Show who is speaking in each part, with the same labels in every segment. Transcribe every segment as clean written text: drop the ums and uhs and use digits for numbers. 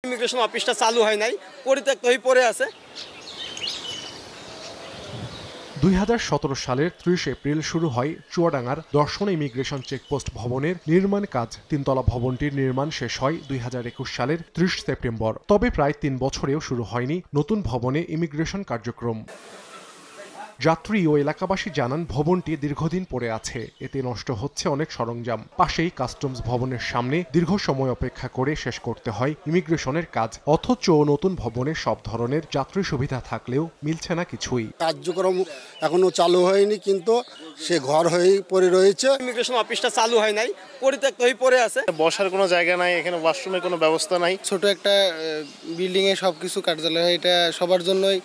Speaker 1: Immigration অফিসটা চালু হয় নাই, পরিত্যক্ত হয়ে পড়ে আছে।
Speaker 2: 2017 সালের 30 এপ্রিল শুরু হয় চুয়াডাঙ্গার দর্শন ইমিগ্রেশন চেকপোস্ট ভবনের নির্মাণ কাজ। তিনতলা ভবনটির নির্মাণ শেষ হয় 2021 সালের 30 সেপ্টেম্বর। তবে প্রায় 3 বছরেও শুরু হয়নি নতুন ভবনে ইমিগ্রেশন কার্যক্রম। যাত্রী ও এলাকাবাসী জানান, ভবনটি দীর্ঘদিন পড়ে আছে, এতে নষ্ট হচ্ছে অনেক সরঞ্জাম। পাশেই কাস্টমস ভবনের সামনে দীর্ঘ সময় অপেক্ষা করে শেষ করতে হয় ইমিগ্রেশনের কাজ। অথচ নতুন ভবনে সব ধরনের যাত্রী সুবিধা থাকলেও মিলছে না কিছুই।
Speaker 3: কার্যক্রম এখনো চালু হয়নি, কিন্তু সে ঘর হয়েই পড়ে রয়েছে।
Speaker 1: ইমিগ্রেশন অফিসটা চালু হয় নাই, পরিত্যক্ত হয়ে পড়ে আছে।
Speaker 4: বসার কোনো জায়গা নাই, এখানে ওয়াশরুমের কোনো ব্যবস্থা নাই।
Speaker 5: ছোট একটা বিল্ডিং এ সবকিছু কার্যালয় হয়, এটা সবার জন্যই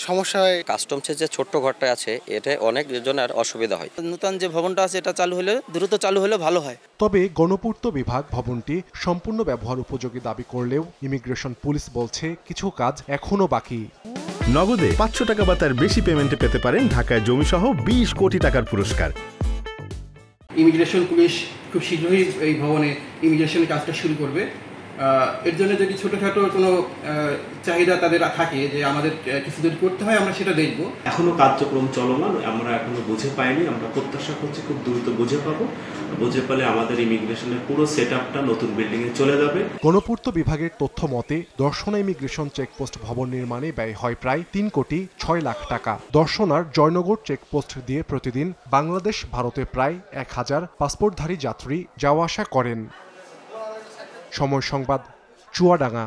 Speaker 5: সমস্যা হয়।
Speaker 6: কাস্টমসের যে ছোট্ট ঘরটা আছে, এটা অনেক জনের অসুবিধা হয়।
Speaker 7: নতুন যে ভবনটা আছে এটা চালু হলে দ্রুত চালু হলে ভালো হয়।
Speaker 2: তবে গণপূর্ত বিভাগ ভবনটি সম্পূর্ণ ব্যবহার উপযোগী দাবি করলেও ইমিগ্রেশন পুলিশ বলছে কিছু কাজ এখনো বাকি।
Speaker 8: নগদে 500 টাকা বা তার বেশি পেমেন্টে পেতে পারেন ঢাকায় জমিসহ 20 কোটি টাকার পুরস্কার।
Speaker 9: ইমিগ্রেশন পুলিশ খুব শীঘ্রই এই ভবনে ইমিগ্রেশনের কাজটা শুরু করবে। এর জন্য যদি ছোটোখাটো কোনো চাহিদা তাদের থাকে যে আমাদের কিছু যদি করতে হয়, আমরা সেটা দেখব।
Speaker 10: এখনো কার্যক্রম চলমান, আমরা এখনো বুঝে পাইনি। আমরা প্রত্যাশা করছি খুব দ্রুত বুঝে পাবো। বুঝে পেলে আমাদের ইমিগ্রেশনের পুরো সেটআপটা নতুন বিল্ডিং এ চলে যাবে।
Speaker 2: গণপূর্ত বিভাগের তথ্য মতে দর্শনা ইমিগ্রেশন চেকপোস্ট ভবন নির্মাণে ব্যয় হয় প্রায় 3 কোটি 6 লাখ টাকা। দর্শনার জয়নগর চেকপোস্ট দিয়ে প্রতিদিন বাংলাদেশ ভারতে প্রায় 1000 পাসপোর্টধারী যাত্রী যাওয়া আসা করেন। সময় সংবাদ, চুয়াডাঙ্গা।